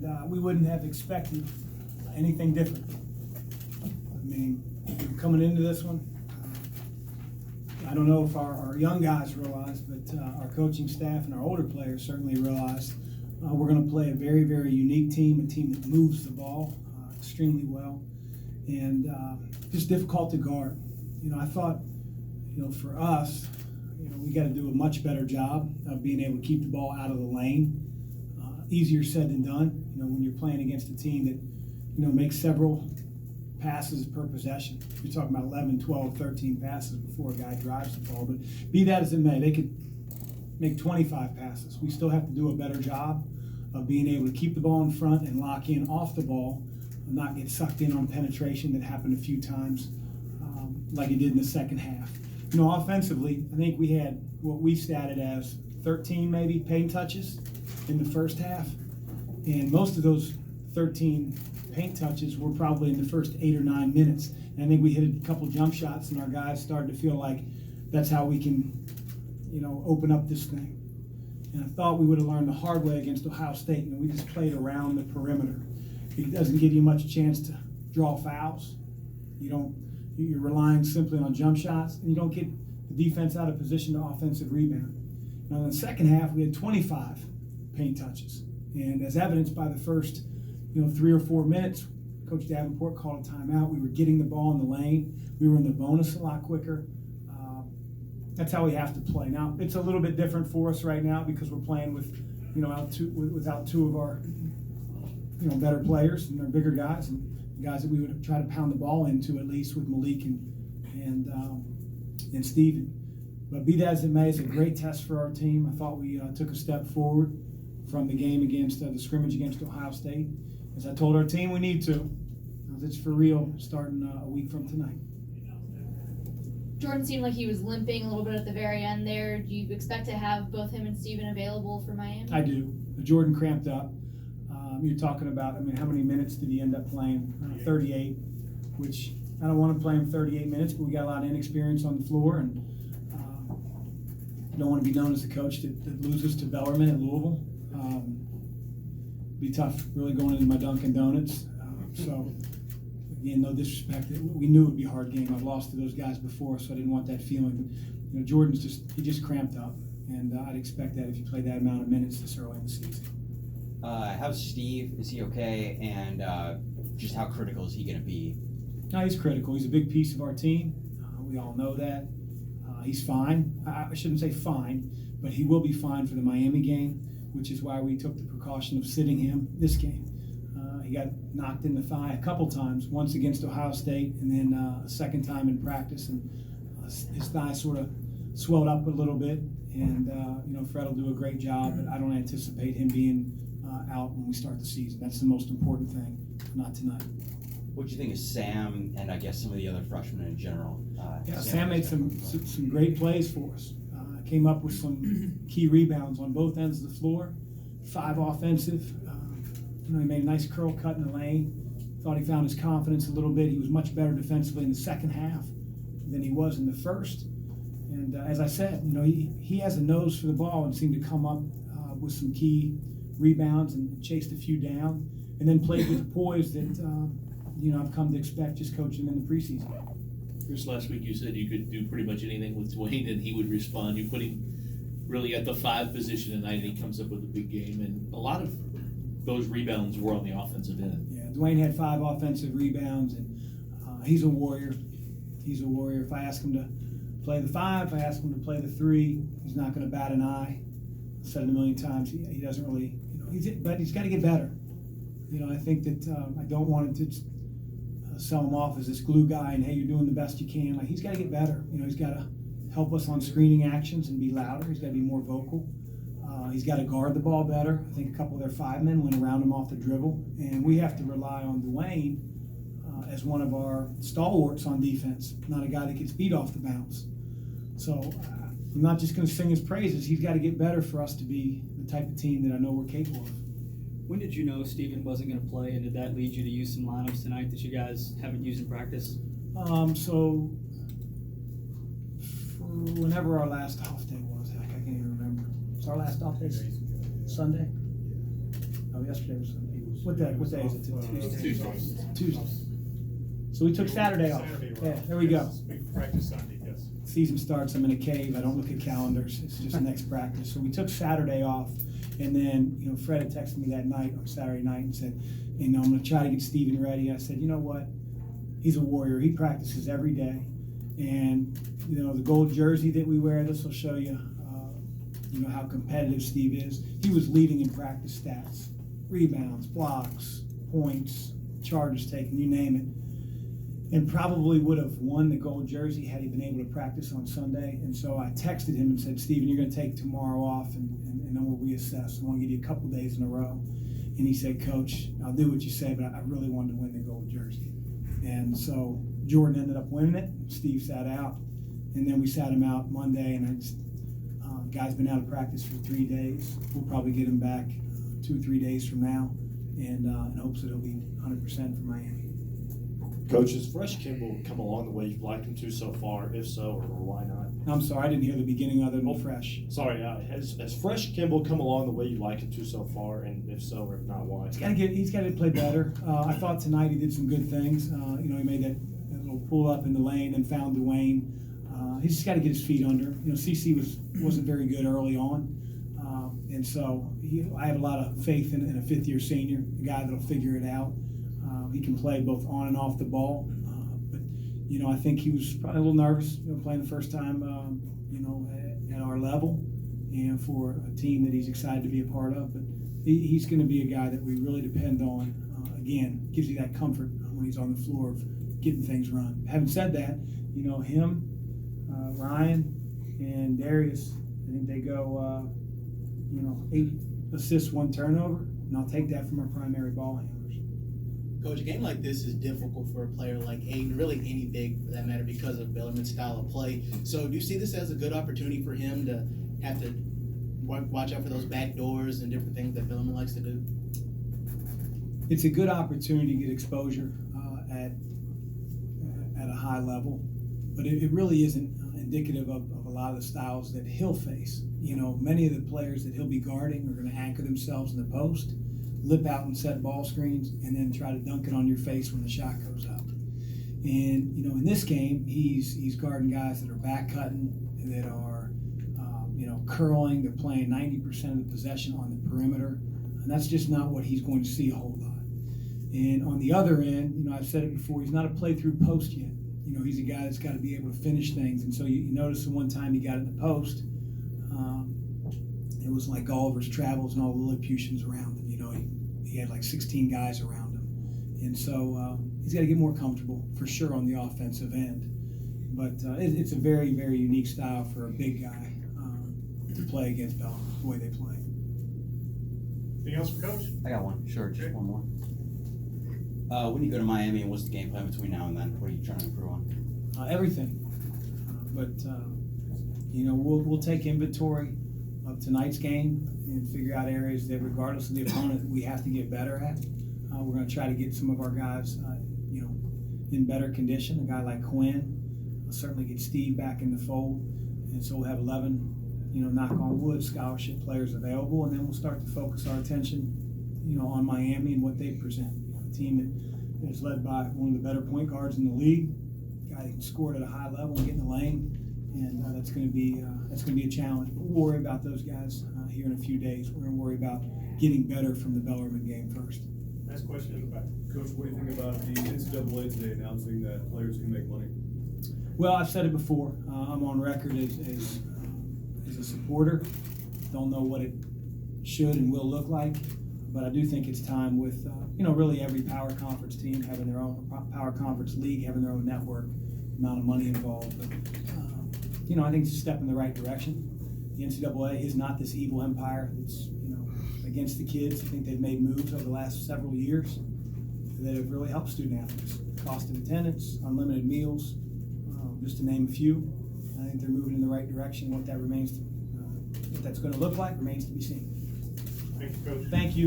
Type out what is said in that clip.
and we wouldn't have expected anything different. I mean, coming into this one, I don't know if our young guys realize, but our coaching staff and our older players certainly realize we're going to play a very, very unique team, a team that moves the ball extremely well, and just difficult to guard. I thought, for us, we got to do a much better job of being able to keep the ball out of the lane. Easier said than done, when you're playing against a team that, makes several passes per possession. You're talking about 11, 12, 13 passes before a guy drives the ball. But be that as it may, they could make 25 passes. We still have to do a better job of being able to keep the ball in front and lock in off the ball, and not get sucked in on penetration that happened a few times like it did in the second half. Offensively, I think we had what we statted as 13 maybe paint touches in the first half, and most of those 13 paint touches were probably in the first 8 or 9 minutes. And I think we hit a couple jump shots, and our guys started to feel like that's how we can, open up this thing. And I thought we would have learned the hard way against Ohio State. We just played around the perimeter. It doesn't give you much chance to draw fouls. You're relying simply on jump shots, and you don't get the defense out of position to offensive rebound. Now, in the second half, we had 25 paint touches. And as evidenced by the first, 3 or 4 minutes, Coach Davenport called a timeout. We were getting the ball in the lane. We were in the bonus a lot quicker. That's how we have to play. Now, it's a little bit different for us right now because we're playing with, without two of our, better players and our bigger guys, and guys that we would try to pound the ball into, at least with Malik and Steven. But be that as it may, it's a great test for our team. I thought we took a step forward from the game against the scrimmage against Ohio State. As I told our team, we need to. It's for real starting a week from tonight. Jordan seemed like he was limping a little bit at the very end there. Do you expect to have both him and Steven available for Miami? I do. Jordan cramped up. You're talking about, how many minutes did he end up playing? 38, which I don't want to play him 38 minutes, but we got a lot of inexperience on the floor, and don't want to be known as the coach that loses to Bellarmine at Louisville. Be tough really going into my Dunkin' Donuts. So, again, no disrespect. We knew it would be a hard game. I've lost to those guys before, so I didn't want that feeling. But, Jordan's just cramped up, and I'd expect that if you play that amount of minutes this early in the season. How's Steve? Is he okay? And just how critical is he going to be? No, he's critical. He's a big piece of our team. We all know that. He's fine. I shouldn't say fine, but he will be fine for the Miami game, which is why we took the precaution of sitting him this game. He got knocked in the thigh a couple times, once against Ohio State and then a second time in practice, and his thigh sort of swelled up a little bit. And Fred will do a great job, but I don't anticipate him being out when we start the season. That's the most important thing, not tonight. What do you think of Sam and I guess some of the other freshmen in general? Sam made some great plays for us. Came up with some key rebounds on both ends of the floor. 5 offensive. He made a nice curl cut in the lane. Thought he found his confidence a little bit. He was much better defensively in the second half than he was in the first. And as I said, he has a nose for the ball and seemed to come up with some key rebounds and chased a few down, and then played with the poise that I've come to expect just coaching him in the preseason. Chris, last week you said you could do pretty much anything with Dwayne and he would respond. You put him really at the 5 position tonight, and he comes up with a big game, and a lot of those rebounds were on the offensive end. Yeah, Dwayne had 5 offensive rebounds, and he's a warrior. He's a warrior. If I ask him to play the 5, if I ask him to play the 3, he's not going to bat an eye. I've said it a million times. He doesn't really, but he's got to get better. I think that I don't want to sell him off as this glue guy and, hey, you're doing the best you can. He's got to get better. He's got to help us on screening actions and be louder. He's got to be more vocal. He's got to guard the ball better. I think a couple of their 5 men went around him off the dribble, and we have to rely on Dwayne as one of our stalwarts on defense, not a guy that gets beat off the bounce. So I'm not just going to sing his praises. He's got to get better for us to be the type of team that I know we're capable of. When did you know Steven wasn't going to play, and did that lead you to use some lineups tonight that you guys haven't used in practice? So whenever our last off day was, I can't even remember. It's our last off day? Sunday? Oh, yesterday was Sunday. What day is it? Tuesday. Tuesday. So we took Saturday off. Yeah, there we go. We practice Sunday, yes. Season starts, I'm in a cave, I don't look at calendars, it's just next practice. So we took Saturday off, and then, Fred had texted me that night, on Saturday night, and said, I'm gonna try to get Steven ready. I said, you know what? He's a warrior, he practices every day. And, the gold jersey that we wear, this will show you, how competitive Steve is. He was leading in practice stats, rebounds, blocks, points, charges taken, you name it. And probably would have won the gold jersey had he been able to practice on Sunday. And so I texted him and said, Steven, you're going to take tomorrow off, and then we'll reassess. I want to give you a couple days in a row. And he said, Coach, I'll do what you say, but I really wanted to win the gold jersey. And so Jordan ended up winning it. Steve sat out. And then we sat him out Monday, and guy's been out of practice for 3 days. We'll probably get him back 2 or 3 days from now, and in hopes that he'll be 100% for Miami. Coach, has Fresh Kimball come along the way you've liked him to so far? If so, or why not? I'm sorry, I didn't hear the beginning other than Fresh. Sorry, has Fresh Kimball come along the way you like him to so far? And if so, or if not, why? He's got to play better. I thought tonight he did some good things. He made that little pull up in the lane and found Dwayne. He's just got to get his feet under. CC wasn't very good early on. And so I have a lot of faith in a fifth-year senior, a guy that'll figure it out. He can play both on and off the ball. But I think he was probably a little nervous, playing the first time, at our level, and for a team that he's excited to be a part of. But he's going to be a guy that we really depend on. Again, gives you that comfort when he's on the floor of getting things run. Having said that, him, Ryan, and Darius, I think they go, 8 assists, 1 turnover, and I'll take that from our primary ball handlers. Coach, a game like this is difficult for a player like Aiden, really any big for that matter, because of Bellarmine's style of play. So do you see this as a good opportunity for him to have to watch out for those back doors and different things that Bellarmine likes to do? It's a good opportunity to get exposure at a high level, but it really isn't indicative of a lot of the styles that he'll face. Many of the players that he'll be guarding are going to anchor themselves in the post, lip out and set ball screens, and then try to dunk it on your face when the shot goes up. And in this game, he's guarding guys that are back cutting, that are curling. They're playing 90% of the possession on the perimeter, and that's just not what he's going to see a whole lot. And on the other end, I've said it before, he's not a play-through post yet. He's a guy that's got to be able to finish things. And so you notice the one time he got in the post, it was like Oliver's travels and all the Lilliputians around him. He had like 16 guys around him. And so he's got to get more comfortable for sure on the offensive end. But it's a very, very unique style for a big guy to play against Bellarmine, the way they play. Anything else for Coach? I got one. Sure, just Okay. one more. When you go to Miami, what's the game plan between now and then? What are you trying to improve on? Everything. We'll take inventory of tonight's game and figure out areas that, regardless of the opponent, we have to get better at. We're going to try to get some of our guys, in better condition. A guy like Quinn, will certainly get Steve back in the fold, and so we'll have 11, knock on wood, scholarship players available, and then we'll start to focus our attention, on Miami and what they present. A team that is led by one of the better point guards in the league, a guy that can score at a high level and get in the lane, and that's going to be a challenge. But we'll worry about those guys here in a few days. We're going to worry about getting better from the Bellarmine game first. Last question in the back. Coach, what do you think about the NCAA today announcing that players can make money? Well, I've said it before. I'm on record as a supporter. Don't know what it should and will look like, but I do think it's time with really every power conference team having their own power conference league, having their own network, amount of money involved. But I think it's a step in the right direction. The NCAA is not this evil empire that's against the kids. I think they've made moves over the last several years that have really helped student athletes. Cost of attendance, unlimited meals, just to name a few. I think they're moving in the right direction. What that's going to look like remains to be seen. Thank you, Coach. Thank you.